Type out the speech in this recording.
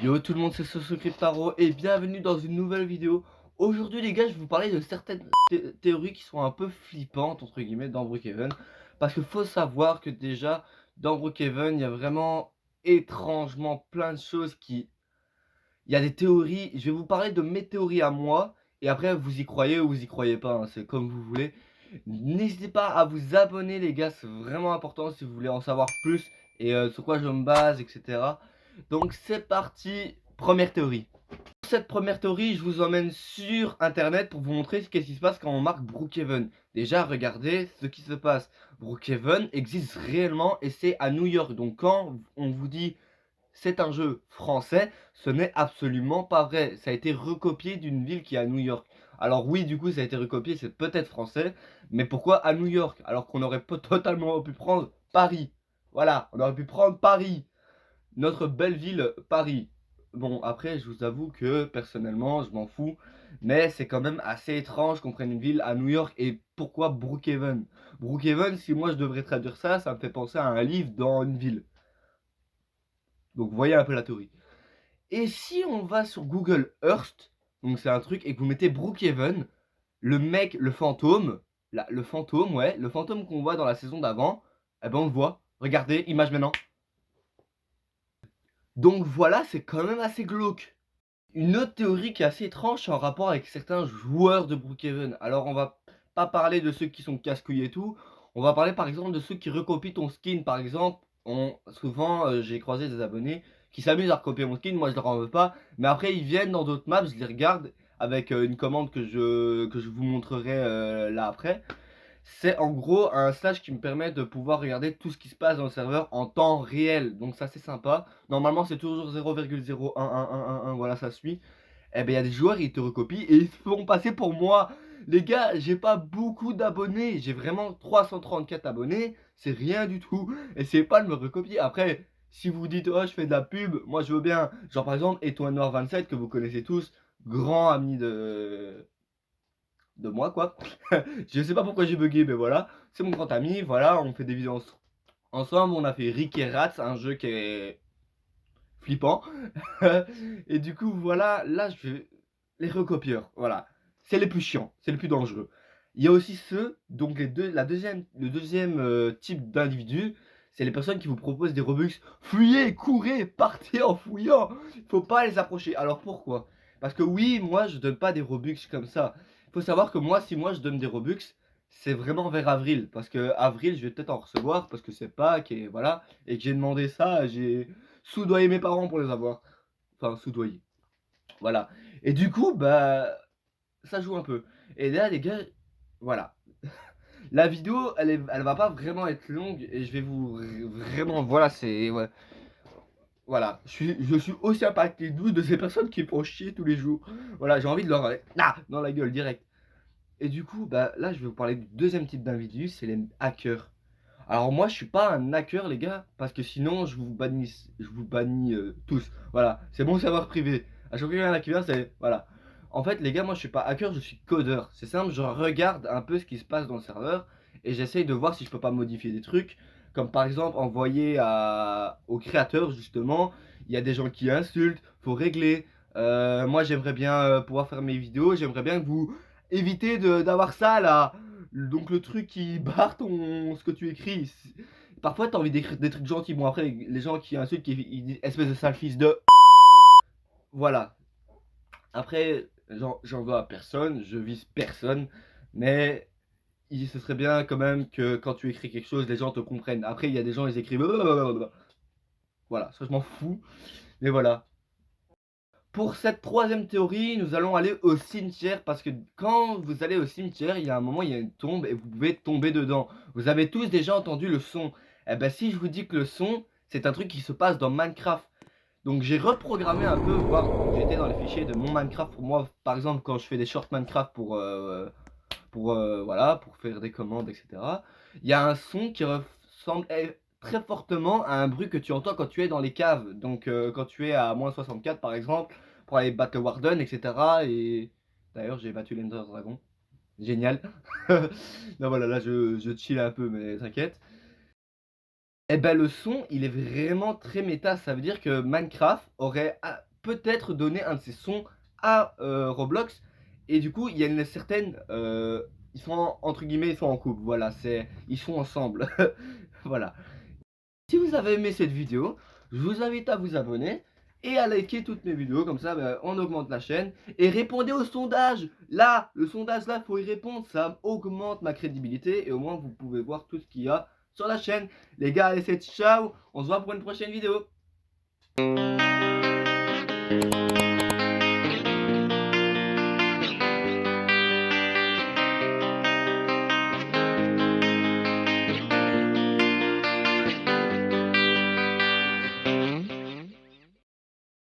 Yo tout le monde, c'est Cryptaro et bienvenue dans une nouvelle vidéo. Aujourd'hui les gars, je vais vous parler de certaines théories qui sont un peu flippantes entre guillemets dans Brookhaven. Parce qu'il faut savoir que déjà dans Brookhaven, il y a vraiment étrangement plein de choses qui... Il y a des théories, je vais vous parler de mes théories à moi. Et après vous y croyez ou vous y croyez pas, hein, c'est comme vous voulez. N'hésitez pas à vous abonner les gars, c'est vraiment important si vous voulez en savoir plus et sur quoi je me base, etc. Donc c'est parti, première théorie. Pour cette première théorie, je vous emmène sur internet pour vous montrer ce qui se passe quand on marque Brookhaven. Déjà, regardez ce qui se passe. Brookhaven existe réellement et c'est à New York. Donc quand on vous dit c'est un jeu français, ce n'est absolument pas vrai. Ça a été recopié d'une ville qui est à New York. Alors oui, du coup, ça a été recopié, c'est peut-être français, mais pourquoi à New York? Alors qu'on aurait totalement pu prendre Paris. Voilà, on aurait pu prendre Paris. Notre belle ville, Paris. Bon, après, je vous avoue que, personnellement, je m'en fous, mais c'est quand même assez étrange qu'on prenne une ville à New York, et pourquoi Brookhaven? Brookhaven, si moi je devrais traduire ça, ça me fait penser à un livre dans une ville. Donc, vous voyez un peu la théorie. Et si on va sur Google Earth, donc c'est un truc, et que vous mettez Brookhaven, le mec, le fantôme, le fantôme, ouais, le fantôme qu'on voit dans la saison d'avant, eh ben on le voit. Regardez, image maintenant. Donc voilà, c'est quand même assez glauque. Une autre théorie qui est assez étrange en rapport avec certains joueurs de Brookhaven. Alors on va pas parler de ceux qui sont casse-couilles et tout, on va parler par exemple de ceux qui recopient ton skin. Par exemple, souvent j'ai croisé des abonnés qui s'amusent à recopier mon skin, moi je leur en veux pas, mais après ils viennent dans d'autres maps, je les regarde avec une commande que je vous montrerai là après. C'est en gros un slash qui me permet de pouvoir regarder tout ce qui se passe dans le serveur en temps réel. Donc ça c'est sympa. Normalement c'est toujours 0,01111, voilà ça suit. Eh ben il y a des joueurs, ils te recopient et ils se font passer pour moi. Les gars, j'ai pas beaucoup d'abonnés. J'ai vraiment 334 abonnés. C'est rien du tout. Essayez pas de me recopier. Après, si vous dites, oh, je fais de la pub, moi je veux bien. Genre par exemple, Etoile Noir 27, que vous connaissez tous, grand ami de moi, quoi. Je sais pas pourquoi j'ai bugué, mais voilà. C'est mon grand ami, voilà, on fait des vidéos ensemble. On a fait Rick et Rats, un jeu qui est flippant. Et du coup, voilà, là, je vais... Les recopieurs, voilà. C'est les plus chiants, c'est les plus dangereux. Il y a aussi ceux, donc le deuxième type d'individu, c'est les personnes qui vous proposent des Robux. Fuyez, courez, partez en fouillant. Faut pas les approcher. Alors pourquoi? Parce que oui, moi, je donne pas des Robux comme ça. Il faut savoir que moi, si moi je donne des Robux, c'est vraiment vers avril. Parce que avril, je vais peut-être en recevoir parce que c'est Pâques et voilà. Et que j'ai demandé ça, j'ai soudoyé mes parents pour les avoir. Enfin, soudoyé. Voilà. Et du coup, bah, ça joue un peu. Et là, les gars, voilà. La vidéo, elle va pas vraiment être longue et je vais vous vraiment, voilà, c'est, ouais. Voilà, je suis aussi impacté de ces personnes qui font chier tous les jours. Voilà, j'ai envie de leur dans la gueule direct. Et du coup, bah là, je vais vous parler du deuxième type d'individu, c'est les hackers. Alors moi, je suis pas un hacker, les gars, parce que sinon, je vous bannis tous. Voilà, c'est mon savoir privé. À chaque fois qu'il y a un hacker, c'est voilà. En fait, les gars, moi, je suis pas hacker, je suis codeur. C'est simple, je regarde un peu ce qui se passe dans le serveur et j'essaye de voir si je peux pas modifier des trucs, comme par exemple envoyer au créateur justement. Il y a des gens qui insultent, faut régler. Moi, j'aimerais bien pouvoir faire mes vidéos. J'aimerais bien que vous évitez d'avoir ça là. Donc le truc qui barre ce que tu écris. Parfois t'as envie d'écrire des trucs gentils. Bon après les gens qui insultent, ils disent espèce de sale fils de... Voilà. Après j'en veux à personne, je vise personne. Mais ce serait bien quand même que quand tu écris quelque chose, les gens te comprennent. Après il y a des gens, ils écrivent... Voilà, ça je m'en fous. Mais voilà. Pour cette troisième théorie, nous allons aller au cimetière parce que quand vous allez au cimetière, il y a un moment, il y a une tombe et vous pouvez tomber dedans. Vous avez tous déjà entendu le son. Eh ben si je vous dis que le son, c'est un truc qui se passe dans Minecraft. Donc j'ai reprogrammé un peu, voir, j'étais dans les fichiers de mon Minecraft pour moi, par exemple quand je fais des shorts Minecraft pour voilà, pour faire des commandes, etc. Il y a un son qui ressemble très fortement à un bruit que tu entends quand tu es dans les caves. Donc quand tu es à moins 64 par exemple, pour aller battre le Warden, etc. Et d'ailleurs j'ai battu l'Ender Dragon. Génial. Non voilà, là je chill un peu, mais t'inquiète. Et ben le son, il est vraiment très méta. Ça veut dire que Minecraft aurait peut-être donner un de ses sons à Roblox. Et du coup, il y a une certaine, ils sont entre guillemets, ils sont en couple. Voilà, ils sont ensemble. Voilà. Si vous avez aimé cette vidéo, je vous invite à vous abonner et à liker toutes mes vidéos, comme ça on augmente la chaîne. Et répondez au sondage. Là, le sondage là, faut y répondre, ça augmente ma crédibilité et au moins vous pouvez voir tout ce qu'il y a sur la chaîne. Les gars, allez, c'est ciao, on se voit pour une prochaine vidéo.